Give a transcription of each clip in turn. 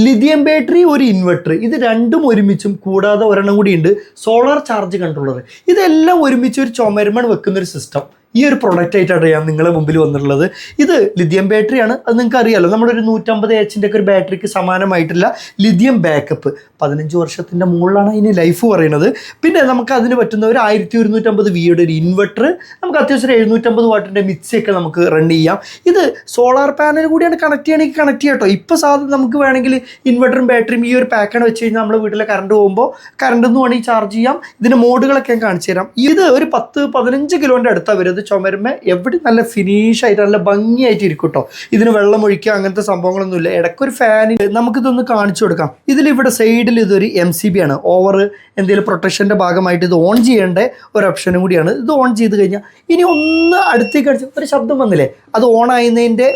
Lithium battery, ഒരു inverter, ഇത് രണ്ടും ഒരുമിച്ചും കൂടാതെ ഒരെണ്ണം കൂടിയുണ്ട് സോളാർ ചാർജ് കൺട്രോളർ. ഇതെല്ലാം ഒരുമിച്ച് ഒരു ചുമരുമൺ വെക്കുന്നൊരു സിസ്റ്റം. ഈ ഒരു പ്രൊഡക്റ്റ് ആയിട്ടാണ് ഞാൻ നിങ്ങളുടെ മുമ്പിൽ വന്നിട്ടുള്ളത്. ഇത് ലിഥിയം ബാറ്ററിയാണ്. അത് നിങ്ങൾക്ക് അറിയാമല്ലോ, നമ്മളൊരു 150 എച്ചിൻ്റെ ഒക്കെ ഒരു ബാറ്ററിക്ക് സമാനമായിട്ടുള്ള ലിഥിയം ബാക്കപ്പ് 15 വർഷത്തിൻ്റെ മുകളിലാണ് അതിന് ലൈഫ് പറയുന്നത്. പിന്നെ നമുക്ക് അതിന് പറ്റുന്ന ഒരു 1150 വിയുടെ ഒരു ഇൻവെർട്ടർ, നമുക്ക് അത്യാവശ്യം 750 വാട്ടിൻ്റെ മിക്സിയൊക്കെ നമുക്ക് റൺ ചെയ്യാം. ഇത് സോളാർ പാനൽ കൂടിയാണ് കണക്ട് ചെയ്യണമെങ്കിൽ കണക്ട് ചെയ്യാം കേട്ടോ. ഇപ്പോൾ സാധാരണ നമുക്ക് വേണമെങ്കിൽ ഇൻവെർട്ടറും ബാറ്ററിയും ഈ ഒരു പാക്കാണ് വെച്ച് കഴിഞ്ഞാൽ നമ്മൾ വീട്ടിലെ കറണ്ട് പോകുമ്പോൾ കറണ്ടിൽ നിന്ന് വേണമെങ്കിൽ ചാർജ് ചെയ്യാം. ഇതിൻ്റെ മോഡുകളൊക്കെ ഞാൻ കാണിച്ചു തരാം. ഇത് ഒരു 10-15 കിലോൻ്റെ അടുത്താണ് വരുന്നത്. ചുമരുമേ എവിടെ നല്ല ഫിനിഷ് ആയിട്ട് നല്ല ഭംഗിയായിട്ട് ഇരിക്കും കേട്ടോ. ഇതിന് വെള്ളം ഒഴിക്കുക അങ്ങനത്തെ സംഭവങ്ങളൊന്നുമില്ല. ഇടയ്ക്കൊരു ഫാനിന് നമുക്കിതൊന്ന് കാണിച്ചു കൊടുക്കാം. ഇതിലിവിടെ സൈഡിൽ ഇതൊരു MCB ആണ്. ഓവർ എന്തെങ്കിലും പ്രൊട്ടക്ഷൻ്റെ ഭാഗമായിട്ട് ഇത് ഓൺ ചെയ്യേണ്ട ഒരു ഓപ്ഷനും കൂടിയാണ്. ഇത് ഓൺ ചെയ്ത് കഴിഞ്ഞാൽ ഇനി ഒന്ന് അടുത്തേക്ക് അടിച്ച് ഒരു ശബ്ദം വന്നില്ലേ, അത് ഓൺ ആയുന്നതിൻ്റെ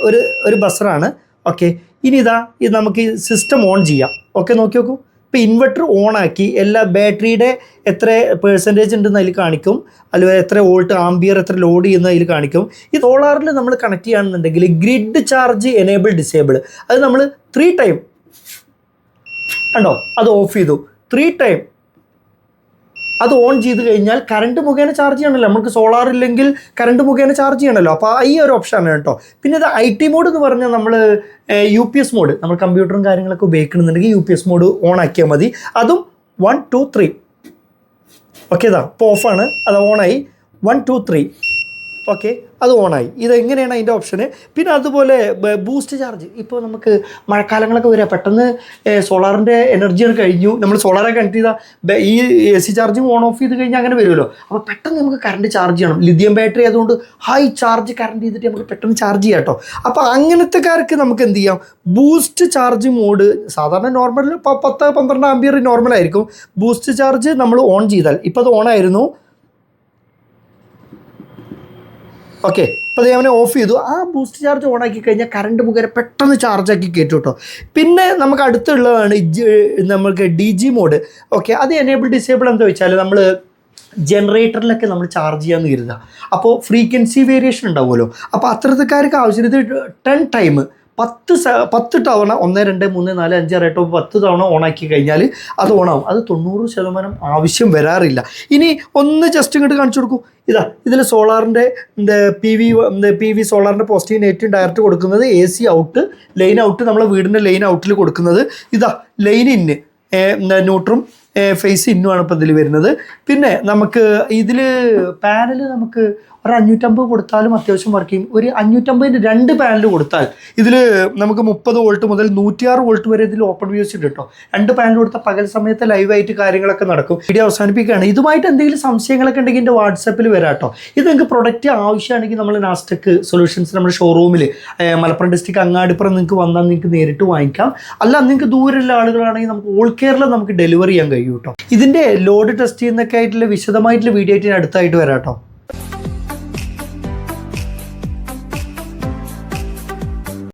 ഒരു ബസറാണ്. ഓക്കെ, ഇനി ഇത് നമുക്ക് സിസ്റ്റം ഓൺ ചെയ്യാം. ഓക്കെ, നോക്കി നോക്കൂ. ഇപ്പോൾ ഇൻവെർട്ടർ ഓണാക്കി എല്ലാ ബാറ്ററിയുടെ എത്ര പെർസെൻറ്റേജ് ഉണ്ടെന്ന് അതിൽ കാണിക്കും, അല്ലെങ്കിൽ എത്ര വോൾട്ട് ആംബിയർ എത്ര ലോഡ് ചെയ്യുന്ന അതിൽ കാണിക്കും. ഈ സോളാറിൽ നമ്മൾ കണക്ട് ചെയ്യുകയാണെന്നുണ്ടെങ്കിൽ ഗ്രിഡ് ചാർജ് എനേബിൾ ഡിസേബിൾ, അത് നമ്മൾ 3 ടൈം കണ്ടോ അത് ഓഫ് ചെയ്തു, 3 ടൈം അത് ഓൺ ചെയ്ത് കഴിഞ്ഞാൽ കറണ്ട് മുഖേന ചാർജ് ചെയ്യണമല്ലോ. നമുക്ക് സോളാർ ഇല്ലെങ്കിൽ കറണ്ട് മുഖേന ചാർജ് ചെയ്യണമല്ലോ. അപ്പോൾ ഈ ഒരു ഓപ്ഷനാണ് കേട്ടോ. പിന്നെ ഇത് IT മോഡ് എന്ന് പറഞ്ഞാൽ നമ്മൾ UPS മോഡ്, നമ്മൾ കമ്പ്യൂട്ടറും കാര്യങ്ങളൊക്കെ ഉപയോഗിക്കണമെന്നുണ്ടെങ്കിൽ UPS മോഡ് ഓൺ ആക്കിയാൽ മതി. അതും 1 2 3. ഓക്കെ, ഇപ്പോൾ ഓഫാണ്, അത് ഓണായി. 1 2 3. ഓക്കെ, അത് ഓണായി. ഇതെങ്ങനെയാണ് അതിൻ്റെ ഓപ്ഷന്. പിന്നെ അതുപോലെ ബൂസ്റ്റ് ചാർജ്. ഇപ്പോൾ നമുക്ക് മഴക്കാലങ്ങളൊക്കെ വരിക, പെട്ടെന്ന് സോളാറിൻ്റെ എനർജിയാണ് കഴിഞ്ഞു, നമ്മൾ സോളാറെ കണക്ട് ചെയ്താൽ ഈ AC ചാർജിങ് ഓൺ ഓഫ് ചെയ്ത് കഴിഞ്ഞാൽ അങ്ങനെ വരുമല്ലോ. അപ്പോൾ പെട്ടെന്ന് നമുക്ക് കറണ്ട് ചാർജ് ചെയ്യണം. ലിഥിയം ബാറ്ററി അതുകൊണ്ട് ഹൈ ചാർജ് കറണ്ട് ചെയ്തിട്ട് നമുക്ക് പെട്ടെന്ന് ചാർജ് ചെയ്യാം കേട്ടോ. അപ്പോൾ അങ്ങനത്തെക്കാർക്ക് നമുക്ക് എന്ത് ചെയ്യാം, ബൂസ്റ്റ് ചാർജ് മോഡ്. സാധാരണ നോർമൽ 10-12 ആംബിയർ നോർമലായിരിക്കും. ബൂസ്റ്റ് ചാർജ് നമ്മൾ ഓൺ ചെയ്താൽ, ഇപ്പോൾ അത് ഓണായിരുന്നു. ഓക്കെ, അപ്പോൾ അത് ഞാൻ ഓഫ് ചെയ്തു. ആ ബൂസ്റ്റ് ചാർജ് ഓൺ ആക്കി കഴിഞ്ഞാൽ കറണ്ട് മുഖേന പെട്ടെന്ന് ചാർജാക്കി കയറ്റും കേട്ടോ. പിന്നെ നമുക്ക് അടുത്തുള്ളതാണ് നമുക്ക് DG മോഡ്. ഓക്കെ, അത് എനേബിൾ ഡിസേബിൾ എന്താ വെച്ചാൽ നമ്മൾ ജനറേറ്ററിലൊക്കെ നമ്മൾ ചാർജ് ചെയ്യാമെന്ന് കരുതുക. അപ്പോൾ ഫ്രീക്വൻസി വേരിയേഷൻ ഉണ്ടാവുമല്ലോ. അപ്പോൾ അത്തരക്കാർക്ക് ആവശ്യം ഇത് 10 ടൈം 10 തവണ 1 2 3 4 5 6 8 10 തവണ ഓണാക്കി കഴിഞ്ഞാൽ അത് ഓണാവും. അത് 90% ആവശ്യം വരാറില്ല. ഇനി ഒന്ന് ജസ്റ്റ് ഇങ്ങോട്ട് കാണിച്ചു കൊടുക്കൂ. ഇതിൽ സോളാറിൻ്റെ PV സോളാറിൻ്റെ പോസിറ്റീവ് നെഗറ്റീവ് ഡയറക്റ്റ് കൊടുക്കുന്നത് AC ഔട്ട്, ലൈൻ ഔട്ട്, നമ്മളെ വീടിൻ്റെ ലൈൻ ഔട്ടിൽ കൊടുക്കുന്നത്. ലൈൻ ഇന്ന് ന്യൂട്രും ഫേസ് ഇന്നുമാണ് ഇപ്പോൾ ഇതിൽ വരുന്നത്. പിന്നെ നമുക്ക് ഇതിൽ പാനൽ നമുക്ക് ഒരു 550 കൊടുത്താലും അത്യാവശ്യം വർക്ക് ചെയ്യും. ഒരു 550-ന് 2 പാനൽ കൊടുത്താൽ ഇതിൽ നമുക്ക് 30 വോൾട്ട് മുതൽ 106 വോൾട്ട് വരെ ഇതിൽ ഓപ്പൺ വ്യൂസ് ഉണ്ട് കേട്ടോ. 2 പാനൽ കൊടുത്താൽ പകൽ സമയത്ത് ലൈവായിട്ട് കാര്യങ്ങളൊക്കെ നടക്കും. വീഡിയോ അവസാനിപ്പിക്കുകയാണ്. ഇതുമായിട്ട് എന്തെങ്കിലും സംശയങ്ങളൊക്കെ ഉണ്ടെങ്കിൽ എൻ്റെ വാട്സാപ്പിൽ വരാം കേട്ടോ. ഇത് നിങ്ങൾക്ക് പ്രൊഡക്റ്റ് ആവശ്യമാണെങ്കിൽ നമ്മൾ നാസ്റ്റെക് സൊല്യൂഷൻസ് നമ്മുടെ ഷോറൂമിൽ മലപ്പുറം ഡിസ്ട്രിക്ട് അങ്ങാടിപ്പുറം നിങ്ങൾക്ക് വന്നാൽ നിങ്ങൾക്ക് നേരിട്ട് വാങ്ങിക്കാം. അല്ല നിങ്ങൾക്ക് ദൂരമുള്ള ആളുകളാണെങ്കിൽ നമുക്ക് ഓൾ കേരള നമുക്ക് ഡെലിവറി ചെയ്യാൻ കഴിയും കേട്ടോ. ഇതിൻ്റെ ലോഡ് ടെസ്റ്റ് ചെയ്യുന്നൊക്കെ ആയിട്ടുള്ള വിശദമായിട്ടുള്ള വീഡിയോ ആയിട്ട് ഞാൻ അടുത്തായിട്ട് വരാം കേട്ടോ.